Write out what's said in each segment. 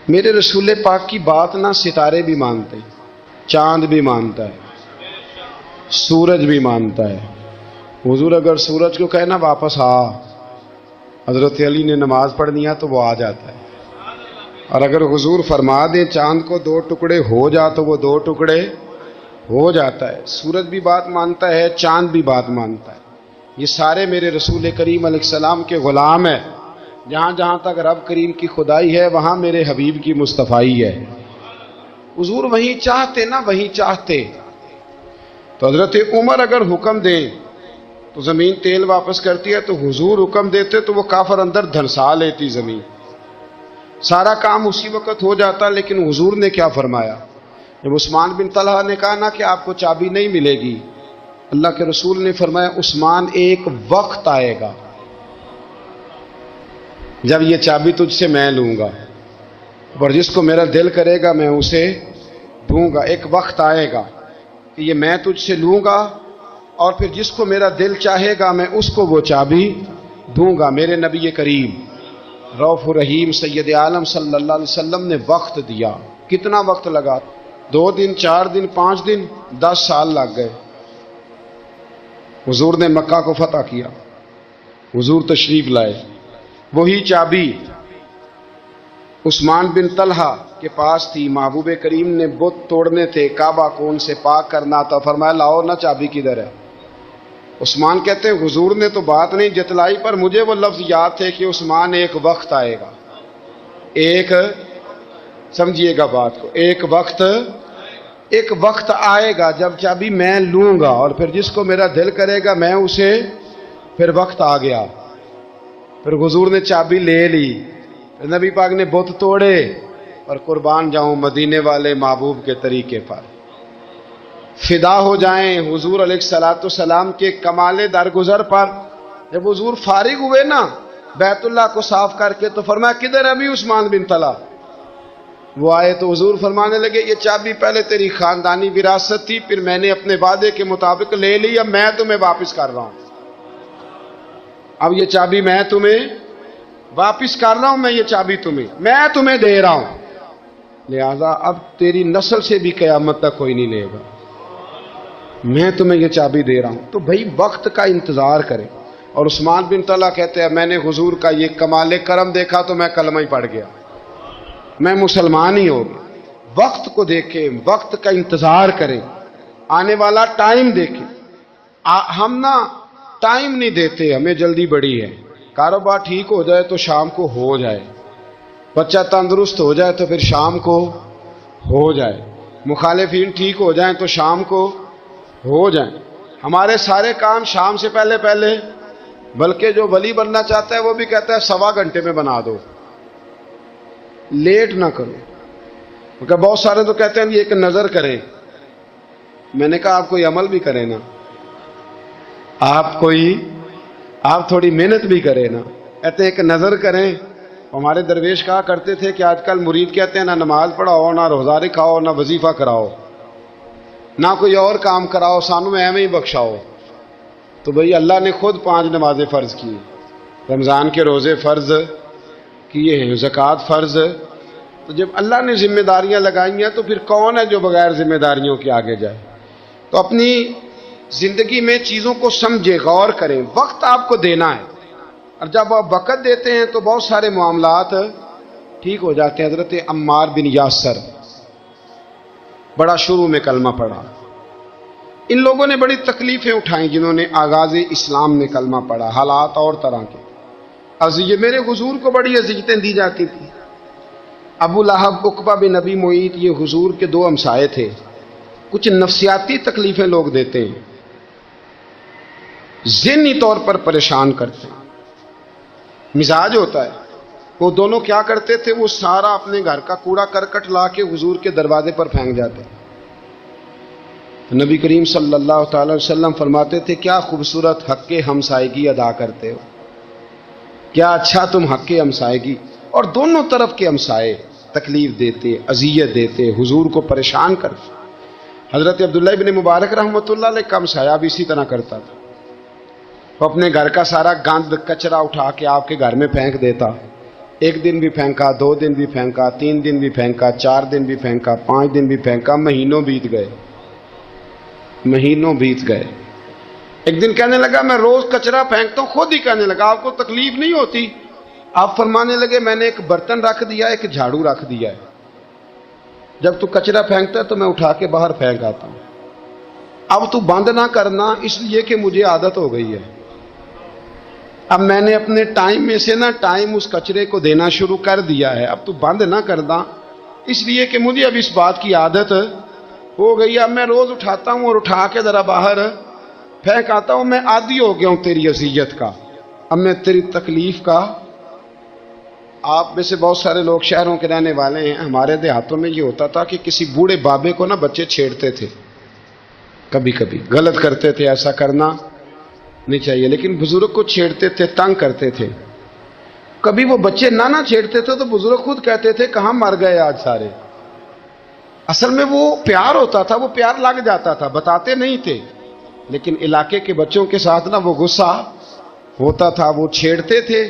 میرے رسول پاک کی بات نہ ستارے بھی مانتے ہیں، چاند بھی مانتا ہے، سورج بھی مانتا ہے۔ حضور اگر سورج کو کہنا واپس آ، حضرت علی نے نماز پڑھنی ہے تو وہ آ جاتا ہے، اور اگر حضور فرما دیں چاند کو دو ٹکڑے ہو جا تو وہ دو ٹکڑے ہو جاتا ہے۔ سورج بھی بات مانتا ہے، چاند بھی بات مانتا ہے۔ یہ سارے میرے رسول کریم علیہ السلام کے غلام ہیں۔ جہاں جہاں تک رب کریم کی خدائی ہے وہاں میرے حبیب کی مصطفائی ہے۔ حضور وہیں چاہتے نا، وہیں چاہتے تو حضرت عمر اگر حکم دیں تو زمین تیل واپس کرتی ہے، تو حضور حکم دیتے تو وہ کافر اندر دھنسا لیتی زمین، سارا کام اسی وقت ہو جاتا۔ لیکن حضور نے کیا فرمایا؟ جب عثمان بن طلحہ نے کہا نا کہ آپ کو چابی نہیں ملے گی، اللہ کے رسول نے فرمایا عثمان ایک وقت آئے گا جب یہ چابی تجھ سے میں لوں گا، اور جس کو میرا دل کرے گا میں اسے دوں گا۔ ایک وقت آئے گا کہ یہ میں تجھ سے لوں گا، اور پھر جس کو میرا دل چاہے گا میں اس کو وہ چابی دوں گا۔ میرے نبی کریم رؤوف الرحیم سید عالم صلی اللہ علیہ وسلم نے وقت دیا۔ کتنا وقت لگا؟ 2 دن، 4 دن، 5 دن، 10 سال لگ گئے۔ حضور نے مکہ کو فتح کیا، حضور تشریف لائے، وہی چابی عثمان بن طلحہ کے پاس تھی۔ محبوب کریم نے بت توڑنے تھے، کعبہ کون سے پاک کرنا تھا، فرمایا لاؤ نا چابی کدھر ہے؟ عثمان کہتے ہیں حضور نے تو بات نہیں جتلائی، پر مجھے وہ لفظ یاد تھے کہ عثمان ایک وقت آئے گا، ایک، سمجھیے گا بات کو، ایک وقت آئے گا جب چابی میں لوں گا، اور پھر جس کو میرا دل کرے گا میں اسے، پھر وقت آ گیا، پھر حضور نے چابی لے لی، پھر نبی پاک نے بت توڑے، اور قربان جاؤں مدینے والے محبوب کے طریقے پر، فدا ہو جائیں حضور علیہ الصلوۃ والسلام کے کمال درگزر پر۔ جب حضور فارغ ہوئے نا بیت اللہ کو صاف کر کے، تو فرمایا کدھر ابھی عثمان بن طلحہ؟ وہ آئے تو حضور فرمانے لگے یہ چابی پہلے تیری خاندانی وراثت تھی، پھر میں نے اپنے وعدے کے مطابق لے لی، اب میں تمہیں واپس کر رہا ہوں، اب یہ چابی میں تمہیں واپس کر رہا ہوں، میں یہ چابی میں تمہیں دے رہا ہوں، لہذا اب تیری نسل سے بھی قیامت تک کوئی نہیں لے گا، میں تمہیں یہ چابی دے رہا ہوں۔ تو بھائی وقت کا انتظار کرے۔ اور عثمان بن طلحہ کہتے ہیں میں نے حضور کا یہ کمال کرم دیکھا تو میں کلمہ ہی پڑھ گیا، میں مسلمان ہی ہو گیا۔ وقت کو دیکھیں، وقت کا انتظار کریں، آنے والا ٹائم دیکھیں۔ ہم نا ٹائم نہیں دیتے، ہمیں جلدی بڑی ہے، کاروبار ٹھیک ہو جائے تو شام کو ہو جائے، بچہ تندرست ہو جائے تو پھر شام کو ہو جائے، مخالفین ٹھیک ہو جائیں تو شام کو ہو جائیں۔ ہمارے سارے کام شام سے پہلے پہلے، بلکہ جو ولی بننا چاہتا ہے وہ بھی کہتا ہے 1.25 گھنٹے میں بنا دو، لیٹ نہ کرو۔ کیونکہ بہت سارے تو کہتے ہیں یہ ایک نظر کریں، میں نے کہا آپ کوئی عمل بھی کریں نا، آپ تھوڑی محنت بھی کریں نا، کہتے ہیں ایک نظر کریں۔ ہمارے درویش کہا کرتے تھے کہ آج کل مرید کہتے ہیں نہ نماز پڑھاؤ، نہ روزہ رکھاؤ، نہ وظیفہ کراؤ، نہ کوئی اور کام کراؤ، سانو ایویں ہی بخشاؤ۔ تو بھئی اللہ نے خود 5 نمازیں فرض کی، رمضان کے روزے فرض کیے ہیں، زکوٰۃ فرض۔ تو جب اللہ نے ذمہ داریاں لگائی ہیں تو پھر کون ہے جو بغیر ذمہ داریوں کے آگے جائے؟ تو اپنی زندگی میں چیزوں کو سمجھے، غور کریں، وقت آپ کو دینا ہے، اور جب آپ وقت دیتے ہیں تو بہت سارے معاملات ٹھیک ہو جاتے ہیں۔ حضرت عمار بن یاسر بڑا شروع میں کلمہ پڑھا، ان لوگوں نے بڑی تکلیفیں اٹھائیں جنہوں نے آغاز اسلام میں کلمہ پڑھا، حالات اور طرح کے اذیت، میرے حضور کو بڑی اذیتیں دی جاتی تھی۔ ابو لہب، عقبہ بن ابی معیط، یہ حضور کے 2 ہمسائے تھے۔ کچھ نفسیاتی تکلیفیں لوگ دیتے ہیں، ذہنی طور پر پریشان کرتے ہیں، مزاج ہوتا ہے۔ وہ دونوں کیا کرتے تھے؟ وہ سارا اپنے گھر کا کوڑا کرکٹ لا کے حضور کے دروازے پر پھینک جاتے۔ تو نبی کریم صلی اللہ تعالی وسلم فرماتے تھے کیا خوبصورت حق ہمسائیگی ادا کرتے ہو، کیا اچھا تم حق ہمسائیگی۔ اور دونوں طرف کے ہمسائے تکلیف دیتے، اذیت دیتے، حضور کو پریشان کرتے۔ حضرت عبداللہ ابن مبارک رحمۃ اللہ علیہ کا ہمسایہ بھی اسی طرح کرتا تھا، وہ اپنے گھر کا سارا گند کچرا اٹھا کے آپ کے گھر میں پھینک دیتا، ایک دن بھی پھینکا، 2 دن بھی پھینکا، 3 دن بھی پھینکا، 4 دن بھی پھینکا، 5 دن بھی پھینکا، مہینوں بیت گئے، مہینوں بیت گئے۔ ایک دن کہنے لگا میں روز کچرا پھینکتا ہوں، خود ہی کہنے لگا آپ کو تکلیف نہیں ہوتی؟ آپ فرمانے لگے میں نے ایک برتن رکھ دیا، ایک جھاڑو رکھ دیا ہے، جب تو کچرا پھینکتا ہے تو میں اٹھا کے باہر پھینک آتا ہوں، اب تو بند نہ کرنا، اس لیے کہ مجھے عادت ہو گئی ہے، اب میں نے اپنے ٹائم میں سے نا ٹائم اس کچرے کو دینا شروع کر دیا ہے، اب تو بند نہ کرنا، اس لیے کہ مجھے اب اس بات کی عادت ہو گئی، اب میں روز اٹھاتا ہوں اور اٹھا کے ذرا باہر پھینک آتا ہوں، میں عادی ہو گیا ہوں تیری اذیت کا، اب میں تیری تکلیف کا۔ آپ میں سے بہت سارے لوگ شہروں کے رہنے والے ہیں، ہمارے دیہاتوں میں یہ ہوتا تھا کہ کسی بوڑھے بابے کو نا بچے چھیڑتے تھے، کبھی کبھی غلط کرتے تھے، ایسا کرنا نہیں چاہیے، لیکن بزرگ کو چھیڑتے تھے، تنگ کرتے تھے، کبھی وہ بچے نہ چھیڑتے تھے تو بزرگ خود کہتے تھے کہاں مر گئے آج سارے، اصل میں وہ پیار ہوتا تھا، وہ پیار لگ جاتا تھا، بتاتے نہیں تھے، لیکن علاقے کے بچوں کے ساتھ نا وہ غصہ ہوتا تھا، وہ چھیڑتے تھے،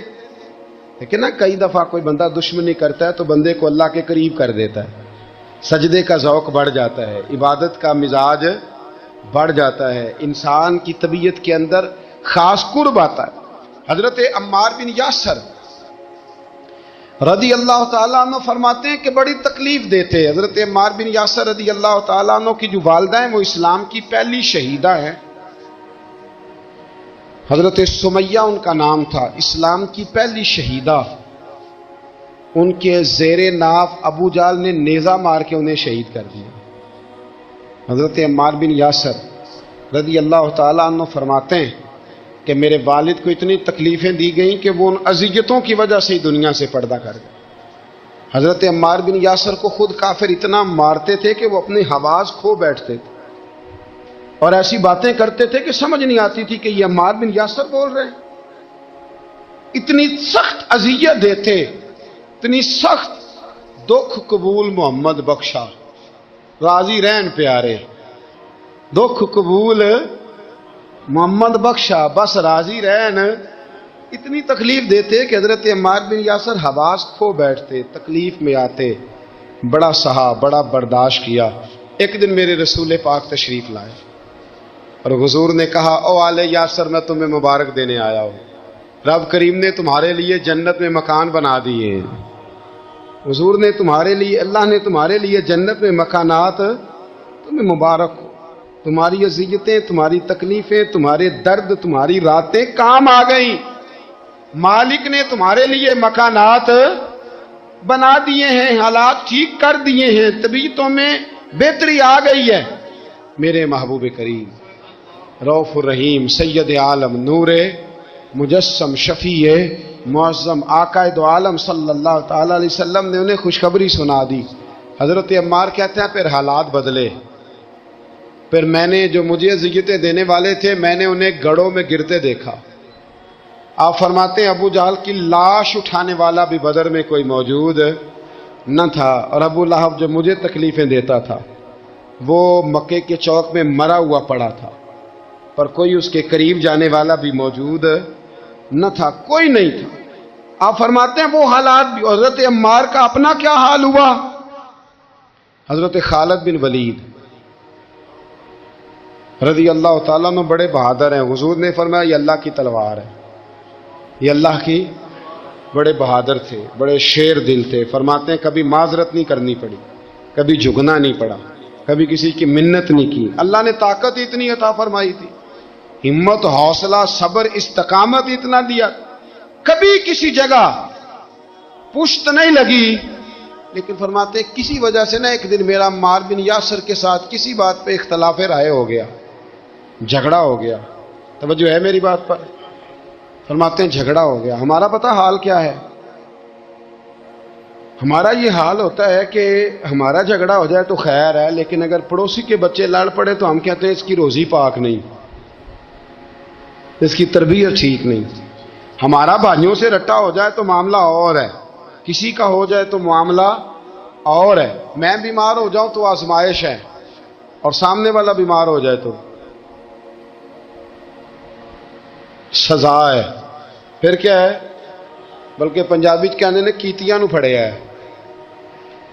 لیکن نا کئی دفعہ کوئی بندہ دشمنی کرتا ہے تو بندے کو اللہ کے قریب کر دیتا ہے، سجدے کا ذوق بڑھ جاتا ہے، عبادت کا مزاج بڑھ جاتا ہے، انسان کی طبیعت کے اندر خاص قرب آتا ہے۔ حضرت عمار بن یاسر رضی اللہ تعالیٰ عنہ فرماتے ہیں کہ بڑی تکلیف دیتے، حضرت عمار بن یاسر رضی اللہ تعالیٰ عنہ کی جو والدہ ہیں وہ اسلام کی پہلی شہیدہ ہیں، حضرت سمیہ ان کا نام تھا، اسلام کی پہلی شہیدہ، ان کے زیر ناف ابو جال نے نیزہ مار کے انہیں شہید کر دیا۔ حضرت عمار بن یاسر رضی اللہ تعالیٰ عنہ فرماتے ہیں کہ میرے والد کو اتنی تکلیفیں دی گئیں کہ وہ ان اذیتوں کی وجہ سے ہی دنیا سے پردہ کر گئے۔ حضرت عمار بن یاسر کو خود کافر اتنا مارتے تھے کہ وہ اپنی حواس کھو بیٹھتے تھے اور ایسی باتیں کرتے تھے کہ سمجھ نہیں آتی تھی کہ یہ عمار بن یاسر بول رہے ہیں، اتنی سخت اذیت دیتے، اتنی سخت۔ دکھ قبول محمد بخشا، راضی رہن پیارے، دکھ قبول محمد بخشا، بس راضی رہن، اتنی تکلیف دیتے کہ حضرت عمار بن یاسر حواس کھو بیٹھتے، تکلیف میں آتے، بڑا سہا، بڑا برداشت کیا۔ ایک دن میرے رسول پاک تشریف لائے اور حضور نے کہا او آل یاسر میں تمہیں مبارک دینے آیا ہوں، رب کریم نے تمہارے لیے جنت میں مکان بنا دیے ہیں، حضور نے تمہارے لیے، اللہ نے تمہارے لیے جنت میں مکانات، تمہیں مبارک ہو، تمہاری اذیتیں، تمہاری تکلیفیں، تمہارے درد، تمہاری راتیں کام آ گئیں، مالک نے تمہارے لیے مکانات بنا دیے ہیں، حالات ٹھیک کر دیے ہیں، طبیعتوں میں بہتری آ گئی ہے۔ میرے محبوب کریم رؤوف الرحیم سید عالم نور مجسم شفیع معظم آقا دو عالم صلی اللہ تعالی علیہ وسلم نے انہیں خوشخبری سنا دی۔ حضرت عمار کہتے ہیں پھر حالات بدلے، پھر میں نے جو مجھے اذیتیں دینے والے تھے میں نے انہیں گڑھوں میں گرتے دیکھا۔ آپ فرماتے ہیں ابو جہل کی لاش اٹھانے والا بھی بدر میں کوئی موجود نہ تھا، اور ابو لہب جو مجھے تکلیفیں دیتا تھا وہ مکے کے چوک میں مرا ہوا پڑا تھا، پر کوئی اس کے قریب جانے والا بھی موجود نہ تھا، کوئی نہیں تھا۔ آپ فرماتے ہیں وہ حالات بھی۔ حضرت عمار کا اپنا کیا حال ہوا؟ حضرت خالد بن ولید رضی اللہ تعالیٰ عنہ بڑے بہادر ہیں، حضور نے فرمایا یہ اللہ کی تلوار ہے، یہ اللہ کی، بڑے بہادر تھے، بڑے شیر دل تھے۔ فرماتے ہیں کبھی معذرت نہیں کرنی پڑی، کبھی جھکنا نہیں پڑا، کبھی کسی کی منت نہیں کی، اللہ نے طاقت اتنی عطا فرمائی تھی، ہمت، حوصلہ، صبر، استقامت اتنا دیا، کبھی کسی جگہ پشت نہیں لگی۔ لیکن فرماتے ہیں کسی وجہ سے نا ایک دن میرا عمار بن یاسر کے ساتھ کسی بات پہ اختلاف رائے ہو گیا، جھگڑا ہو گیا۔ توجہ ہے میری بات پر؟ فرماتے ہیں جھگڑا ہو گیا۔ ہمارا پتہ حال کیا ہے؟ ہمارا یہ حال ہوتا ہے کہ ہمارا جھگڑا ہو جائے تو خیر ہے، لیکن اگر پڑوسی کے بچے لڑ پڑے تو ہم کہتے ہیں اس کی روزی پاک نہیں، اس کی تربیت ٹھیک نہیں۔ ہمارا بھائیوں سے رٹا ہو جائے تو معاملہ اور ہے، کسی کا ہو جائے تو معاملہ اور ہے۔ میں بیمار ہو جاؤں تو آزمائش ہے، اور سامنے والا بیمار ہو جائے تو سزا ہے۔ پھر کیا ہے؟ بلکہ پنجابی کہنے نے کیتیاں نو پھڑیا ہے،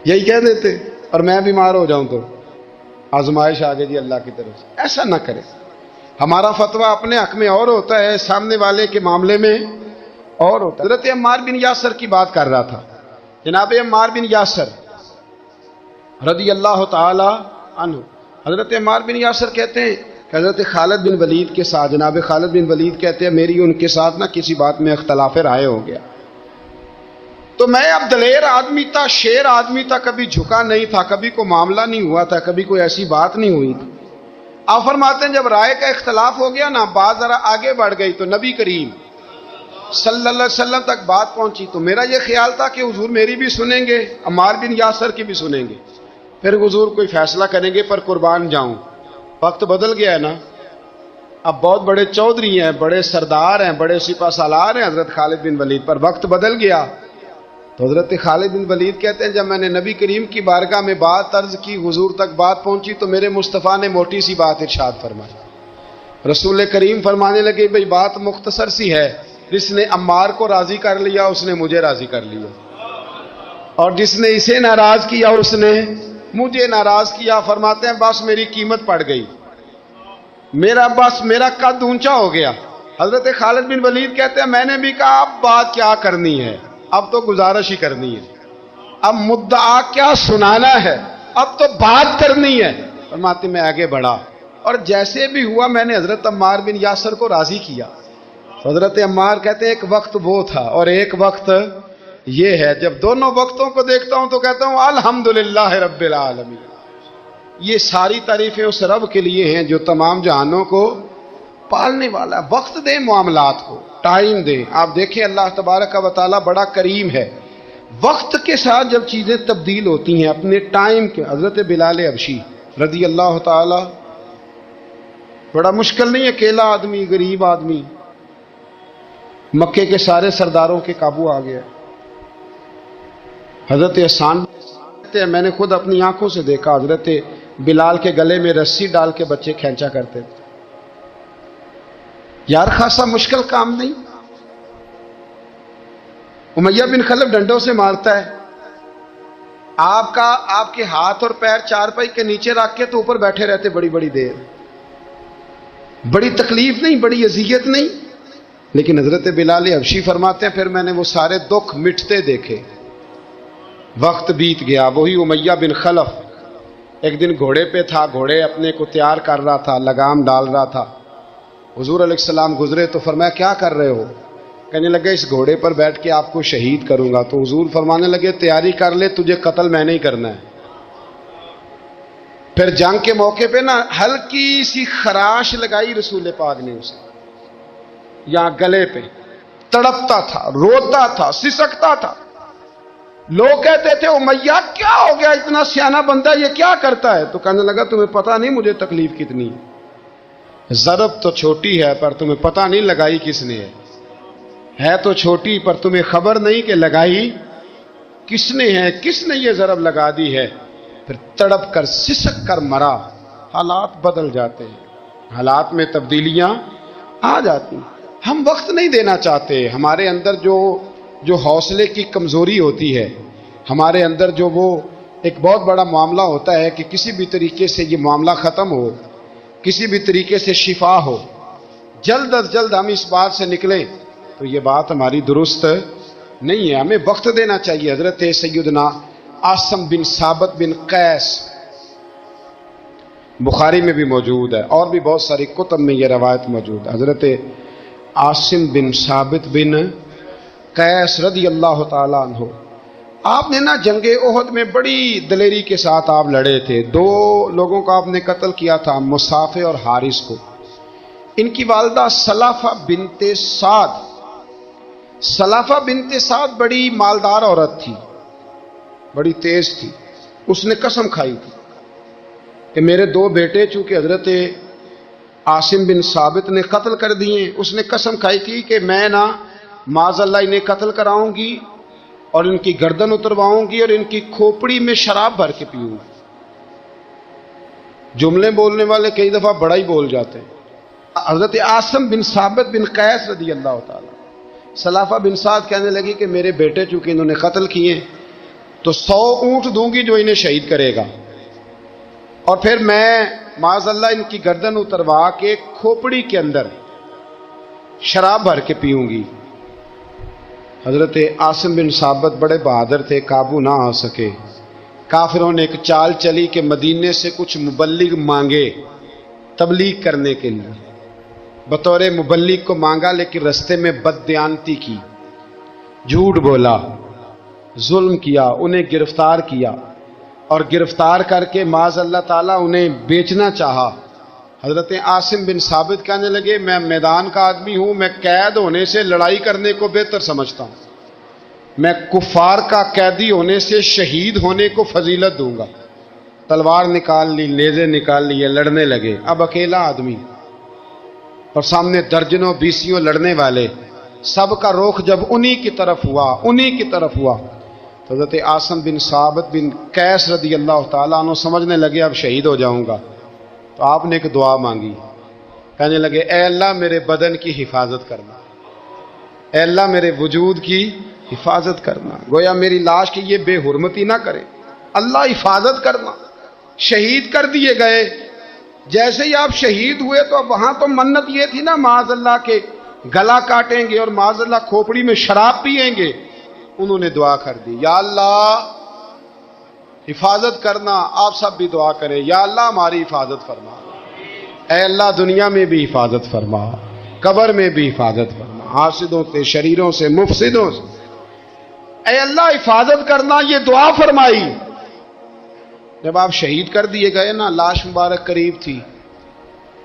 یہی کہہ دیتے، اور میں بیمار ہو جاؤں تو آزمائش آگے جی اللہ کی طرف سے۔ ایسا نہ کرے، ہمارا فتویٰ اپنے حق میں اور ہوتا ہے، سامنے والے کے معاملے میں اور ہوتا ہے۔ حضرت عمار بن یاسر کی بات کر رہا تھا، جناب عمار بن یاسر رضی اللہ تعالی عنہ، حضرت عمار بن یاسر کہتے ہیں کہ حضرت خالد بن ولید کے ساتھ، جناب خالد بن ولید کہتے ہیں میری ان کے ساتھ نہ کسی بات میں اختلاف رائے ہو گیا، تو میں اب دلیر آدمی تھا، شیر آدمی تھا، کبھی جھکا نہیں تھا، کبھی کوئی معاملہ نہیں ہوا تھا، کبھی کوئی ایسی بات نہیں ہوئی تھی۔ آپ فرماتے ہیں جب رائے کا اختلاف ہو گیا نا، بات ذرا آگے بڑھ گئی تو نبی کریم صلی اللہ علیہ وسلم تک بات پہنچی، تو میرا یہ خیال تھا کہ حضور میری بھی سنیں گے، عمار بن یاسر کی بھی سنیں گے، پھر حضور کوئی فیصلہ کریں گے، پر قربان جاؤں وقت بدل گیا ہے نا، اب بہت بڑے چودھری ہیں، بڑے سردار ہیں، بڑے سپہ سالار ہیں حضرت خالد بن ولید، پر وقت بدل گیا۔ تو حضرت خالد بن ولید کہتے ہیں جب میں نے نبی کریم کی بارگاہ میں بات عرض کی، حضور تک بات پہنچی، تو میرے مصطفیٰ نے موٹی سی بات ارشاد فرمائی۔ رسول کریم فرمانے لگے بھئی بات مختصر سی ہے، جس نے عمار کو راضی کر لیا اس نے مجھے راضی کر لیا، اور جس نے اسے ناراض کیا اس نے مجھے ناراض کیا۔ فرماتے ہیں بس میری قیمت پڑ گئی، میرا قد اونچا ہو گیا۔ حضرت خالد بن ولید کہتے ہیں میں نے بھی کہا اب بات کیا کرنی ہے، اب تو گزارش ہی کرنی ہے، اب مدعا کیا سنانا ہے، اب تو بات کرنی ہے۔ فرماتے میں آگے بڑھا، اور جیسے بھی ہوا میں نے حضرت عمار بن یاسر کو راضی کیا۔ حضرت عمار کہتے ہیں ایک وقت وہ تھا اور ایک وقت یہ ہے، جب دونوں وقتوں کو دیکھتا ہوں تو کہتا ہوں الحمدللہ رب العالمین، یہ ساری تعریفیں اس رب کے لیے ہیں جو تمام جہانوں کو پالنے والا ہے۔ وقت دیں معاملات کو، ٹائم دیں۔ آپ دیکھیں اللہ تبارک و تعالیٰ بڑا کریم ہے، وقت کے ساتھ جب چیزیں تبدیل ہوتی ہیں اپنے ٹائم کے۔ حضرت بلال حبشی رضی اللہ تعالی، بڑا مشکل نہیں، اکیلا آدمی، غریب آدمی، مکے کے سارے سرداروں کے قابو آ گیا۔ حضرت احسان کہتے ہیں میں نے خود اپنی آنکھوں سے دیکھا، حضرت بلال کے گلے میں رسی ڈال کے بچے کھینچا کرتے تھے۔ یار خاصا مشکل کام نہیں۔ امیہ بن خلف ڈنڈوں سے مارتا ہے، آپ کے ہاتھ اور پیر چارپائی کے نیچے رکھ کے تو اوپر بیٹھے رہتے بڑی بڑی دیر، بڑی تکلیف نہیں، بڑی اذیت نہیں، لیکن حضرت بلال حبشی فرماتے ہیں پھر میں نے وہ سارے دکھ مٹتے دیکھے۔ وقت بیت گیا، وہی امیہ بن خلف ایک دن گھوڑے پہ تھا، گھوڑے اپنے کو تیار کر رہا تھا، لگام ڈال رہا تھا۔ حضور علیہ السلام گزرے تو فرمایا کیا کر رہے ہو؟ کہنے لگے اس گھوڑے پر بیٹھ کے آپ کو شہید کروں گا۔ تو حضور فرمانے لگے تیاری کر لے، تجھے قتل میں نہیں کرنا ہے۔ پھر جنگ کے موقع پہ نا ہلکی سی خراش لگائی رسول پاک نے اسے، یہاں گلے پہ، تڑپتا تھا، روتا تھا، سسکتا تھا۔ لوگ کہتے تھے امیہ کیا ہو گیا، اتنا سیانا بندہ یہ کیا کرتا ہے؟ تو کہنے لگا تمہیں پتہ نہیں مجھے تکلیف کتنی ہے، ضرب تو چھوٹی ہے پر تمہیں پتہ نہیں لگائی کس نے ہے تو چھوٹی پر تمہیں خبر نہیں کہ لگائی کس نے ہے، کس نے یہ ضرب لگا دی ہے۔ پھر تڑپ کر سسک کر مرا۔ حالات بدل جاتے ہیں، حالات میں تبدیلیاں آ جاتی ہیں۔ ہم وقت نہیں دینا چاہتے، ہمارے اندر جو حوصلے کی کمزوری ہوتی ہے، ہمارے اندر جو وہ ایک بہت بڑا معاملہ ہوتا ہے کہ کسی بھی طریقے سے یہ معاملہ ختم ہو، کسی بھی طریقے سے شفا ہو، جلد از جلد ہم اس بات سے نکلیں، تو یہ بات ہماری درست نہیں ہے۔ ہمیں وقت دینا چاہیے۔ حضرت سیدنا عاصم بن ثابت بن قیس بخاری میں بھی موجود ہے، اور بھی بہت ساری کتب میں یہ روایت موجود ہے۔ حضرت عاصم بن ثابت بن قیس رضی اللہ تعالیٰ عنہ، آپ نے نا جنگ احد میں بڑی دلیری کے ساتھ آپ لڑے تھے۔ دو لوگوں کو آپ نے قتل کیا تھا، مصافح اور حارث کو۔ ان کی والدہ سلافہ بنت سعد، سلافہ بنت سعد بڑی مالدار عورت تھی، بڑی تیز تھی۔ اس نے قسم کھائی تھی کہ میرے دو بیٹے چونکہ حضرت عاصم بن ثابت نے قتل کر دیے، اس نے قسم کھائی تھی کہ میں نا معاذ اللہ انہیں قتل کراؤں گی اور ان کی گردن اترواؤں گی اور ان کی کھوپڑی میں شراب بھر کے پیوں گی۔ جملے بولنے والے کئی دفعہ بڑا ہی بول جاتے ہیں۔ حضرت عاصم بن ثابت بن قیس رضی اللہ تعالیٰ سلافہ بن سعد کہنے لگی کہ میرے بیٹے چونکہ انہوں نے قتل کیے تو 100 اونٹ دوں گی جو انہیں شہید کرے گا، اور پھر میں معاذ اللہ ان کی گردن اتروا کے کھوپڑی کے اندر شراب بھر کے پیوں گی۔ حضرت عاصم بن ثابت بڑے بہادر تھے، قابو نہ آ سکے۔ کافروں نے ایک چال چلی کہ مدینے سے کچھ مبلغ مانگے تبلیغ کرنے کے لیے، بطور مبلغ کو مانگا، لیکن رستے میں بددیانتی کی، جھوٹ بولا، ظلم کیا، انہیں گرفتار کیا، اور گرفتار کر کے معاذ اللہ تعالیٰ انہیں بیچنا چاہا۔ حضرت عاصم بن ثابت کہنے لگے میں میدان کا آدمی ہوں، میں قید ہونے سے لڑائی کرنے کو بہتر سمجھتا ہوں، میں کفار کا قیدی ہونے سے شہید ہونے کو فضیلت دوں گا۔ تلوار نکال لی، نیزے نکال لیے، لڑنے لگے۔ اب اکیلا آدمی اور سامنے درجنوں بیسیوں لڑنے والے، سب کا رخ جب انہی کی طرف ہوا تو حضرت عاصم بن ثابت بن قیس رضی اللہ تعالیٰ عنہ سمجھنے لگے اب شہید ہو جاؤں گا، تو آپ نے ایک دعا مانگی، کہنے لگے اے اللہ میرے بدن کی حفاظت کرنا، اے اللہ میرے وجود کی حفاظت کرنا، گویا میری لاش کی یہ بے حرمتی نہ کرے، اللہ حفاظت کرنا۔ شہید کر دیے گئے۔ جیسے ہی آپ شہید ہوئے تو اب وہاں تو منت یہ تھی نا معاذ اللہ کے گلا کاٹیں گے اور معاذ اللہ کھوپڑی میں شراب پیئیں گے۔ انہوں نے دعا کر دی، یا اللہ حفاظت کرنا۔ آپ سب بھی دعا کریں، یا اللہ ہماری حفاظت فرما، اے اللہ دنیا میں بھی حفاظت فرما، قبر میں بھی حفاظت فرما، حاسدوں سے، شریروں سے، مفسدوں سے، اے اللہ حفاظت کرنا۔ یہ دعا فرمائی۔ جب آپ شہید کر دیے گئے نا، لاش مبارک قریب تھی،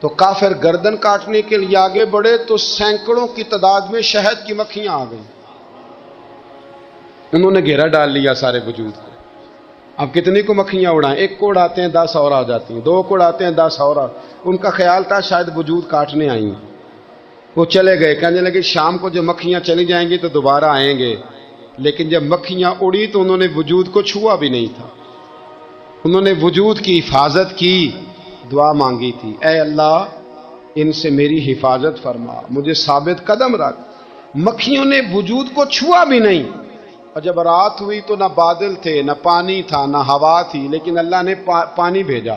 تو کافر گردن کاٹنے کے لیے آگے بڑھے تو سینکڑوں کی تعداد میں شہد کی مکھیاں آ گئیں۔ انہوں نے گھیرا ڈال لیا سارے وجود کو۔ اب کتنی کو مکھیاں اڑائیں؟ ایک کو اڑاتے ہیں 10 اور آ جاتی ہیں، 2 کو اڑاتے ہیں 10 اور ان کا خیال تھا شاید وجود کاٹنے آئی ہیں۔ وہ چلے گئے، کہنے لگے شام کو جب مکھیاں چلی جائیں گی تو دوبارہ آئیں گے۔ لیکن جب مکھیاں اڑی تو انہوں نے وجود کو چھوا بھی نہیں تھا، انہوں نے وجود کی حفاظت کی، دعا مانگی تھی، اے اللہ ان سے میری حفاظت فرما، مجھے ثابت قدم رکھ۔ مکھیوں نے وجود کو چھوا بھی نہیں، اور جب رات ہوئی تو نہ بادل تھے، نہ پانی تھا، نہ ہوا تھی، لیکن اللہ نے پانی بھیجا،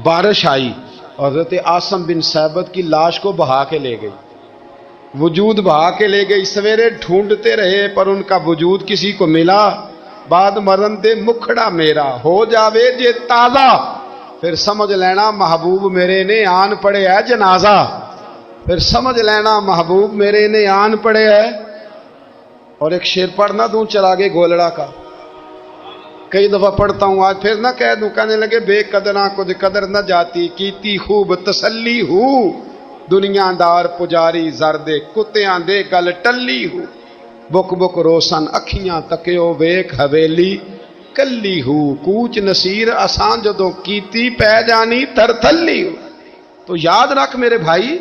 بارش آئی، اور حضرت عاصم بن ثابت کی لاش کو بہا کے لے گئی، وجود بہا کے لے گئی۔ سویرے ڈھونڈتے رہے پر ان کا وجود کسی کو ملا۔ بعد مرن دے مکھڑا میرا ہو جاوے جے تازہ، پھر سمجھ لینا محبوب میرے نے آن پڑے ہے جنازہ، پھر سمجھ لینا محبوب میرے نے آن پڑے ہے۔ اور ایک شعر پڑھنا دوں چراغے گولڑا کا، کئی دفعہ پڑھتا ہوں، آج پھر نہ کہہ دوں۔ کہنے لگے بے قدراں کچھ قدر نہ جاتی، کیتی خوب تسلی ہو، دنیا دار پجاری زردے کتیاں دے گل ٹلی ہو، بک بک روشن اکھیاں تکیو ویک حویلی کلی ہو، کوچ نصیر آسان جدوں کیتی پہ جانی تر تھلی ہو۔ تو یاد رکھ میرے بھائی،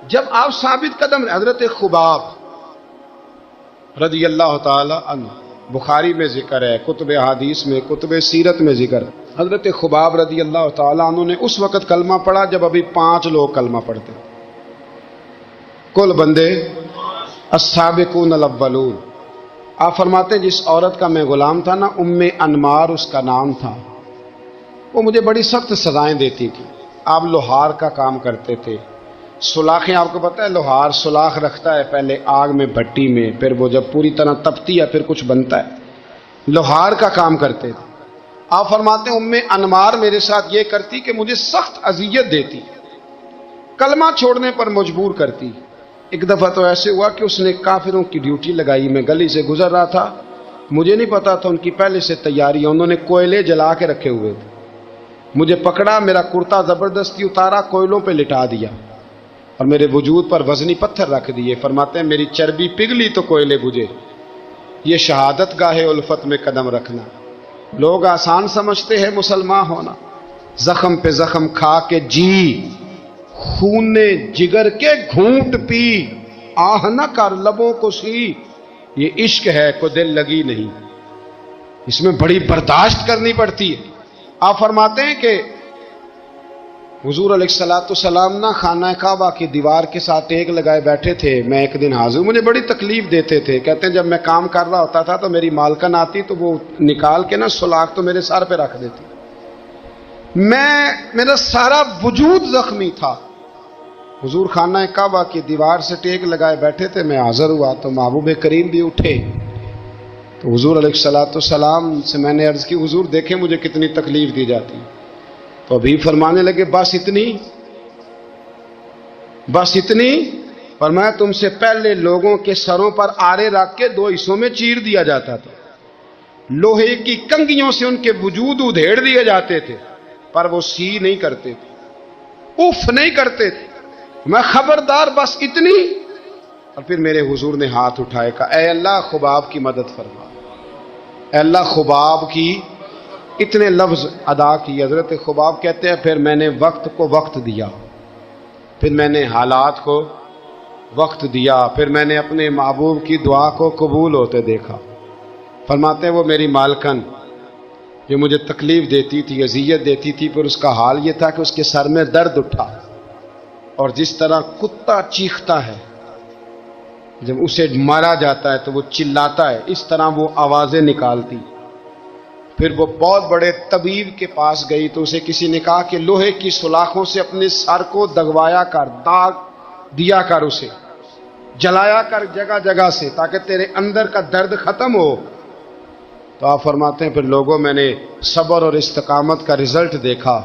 جب آپ ثابت قدم، حضرت خباب رضی اللہ تعالی عنہ، بخاری میں ذکر ہے، کتب حدیث میں، کتب سیرت میں ذکر ہے، حضرت خباب رضی اللہ تعالی عنہ نے اس وقت کلمہ پڑھا جب ابھی 5 لوگ کلمہ پڑھتے، کل بندے السابقون الاولون۔ آپ فرماتے ہیں جس عورت کا میں غلام تھا نا، ام انمار اس کا نام تھا، وہ مجھے بڑی سخت سزائیں دیتی تھی۔ آپ لوہار کا کام کرتے تھے، سلاخیں، آپ کو پتہ ہے لوہار سلاخ رکھتا ہے پہلے آگ میں بھٹی میں، پھر وہ جب پوری طرح تپتی ہے پھر کچھ بنتا ہے، لوہار کا کام کرتے تھے۔ آپ فرماتے ہیں ام انمار میرے ساتھ یہ کرتی کہ مجھے سخت اذیت دیتی، کلمہ چھوڑنے پر مجبور کرتی۔ ایک دفعہ تو ایسے ہوا کہ اس نے کافروں کی ڈیوٹی لگائی، میں گلی سے گزر رہا تھا، مجھے نہیں پتا تھا ان کی پہلے سے تیاری ہے، انہوں نے کوئلے جلا کے رکھے ہوئے تھے، مجھے پکڑا، میرا کرتا زبردستی اتارا، کوئلوں پہ لٹا دیا اور میرے وجود پر وزنی پتھر رکھ دیے۔ فرماتے ہیں میری چربی پگھلی تو کوئلے بجھے۔ یہ شہادت گاہ الفت میں قدم رکھنا۔ لوگ آسان سمجھتے ہیں مسلمان ہونا، زخم پہ زخم کھا کے جی، خون جگر کے گھونٹ پی، آہ نہ کر لبوں کو سی، یہ عشق ہے کو دل لگی نہیں، اس میں بڑی برداشت کرنی پڑتی ہے۔ آپ فرماتے ہیں کہ حضور علیہ السلام نہ خانہ کعبہ کی دیوار کے ساتھ ٹیک لگائے بیٹھے تھے. میں ایک دن حاضر، مجھے بڑی تکلیف دیتے تھے. کہتے ہیں جب میں کام کر رہا ہوتا تھا تو میری مالکن آتی تو وہ نکال کے نا سلاخ تو میرے سر پہ رکھ دیتی. میرا سارا وجود زخمی تھا. حضور خانہ کعبہ کی دیوار سے ٹیک لگائے بیٹھے تھے. میں حاضر ہوا تو محبوب کریم بھی اٹھے. تو حضور علیہ السلام سے میں نے عرض کی حضور دیکھیں مجھے کتنی تکلیف دی جاتی. تو ابھی فرمانے لگے بس اتنی. فرمایا تم سے پہلے لوگوں کے سروں پر آرے رکھ کے 2 حصوں میں چیر دیا جاتا تھا. لوہے کی کنگھیوں سے ان کے وجود ادھیڑ دیے جاتے تھے پر وہ سی نہیں کرتے تھے، اف نہیں کرتے تھے. میں خبردار بس اتنی. اور پھر میرے حضور نے ہاتھ اٹھائے کہا اے اللہ خباب کی مدد فرما. اے اللہ خباب کی اتنے لفظ ادا کی. حضرت خباب کہتے ہیں پھر میں نے وقت کو وقت دیا، پھر میں نے حالات کو وقت دیا، پھر میں نے اپنے محبوب کی دعا کو قبول ہوتے دیکھا. فرماتے ہیں وہ میری مالکن جو مجھے تکلیف دیتی تھی، اذیت دیتی تھی، پھر اس کا حال یہ تھا کہ اس کے سر میں درد اٹھا. اور جس طرح کتا چیختا ہے جب اسے مارا جاتا ہے تو وہ چلاتا ہے، اس طرح وہ آوازیں نکالتی. پھر وہ بہت بڑے طبیب کے پاس گئی تو اسے کسی نے کہا کہ لوہے کی سلاخوں سے اپنے سر کو دگوایا کر، داغ دیا کر، اسے جلایا کر جگہ جگہ سے تاکہ تیرے اندر کا درد ختم ہو. تو آپ فرماتے ہیں پھر لوگوں میں نے صبر اور استقامت کا رزلٹ دیکھا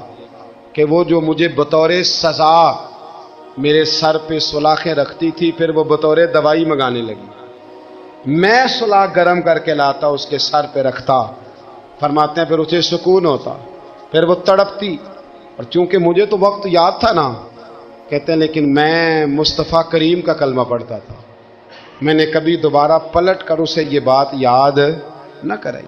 کہ وہ جو مجھے بطور سزا میرے سر پہ سلاخیں رکھتی تھی پھر وہ بطور دوائی منگانے لگی. میں سلاخ گرم کر کے لاتا اس کے سر پہ رکھتا. فرماتے ہیں پھر اسے سکون ہوتا، پھر وہ تڑپتی. اور چونکہ مجھے تو وقت یاد تھا نا، کہتے ہیں لیکن میں مصطفیٰ کریم کا کلمہ پڑھتا تھا، میں نے کبھی دوبارہ پلٹ کر اسے یہ بات یاد نہ کرائی.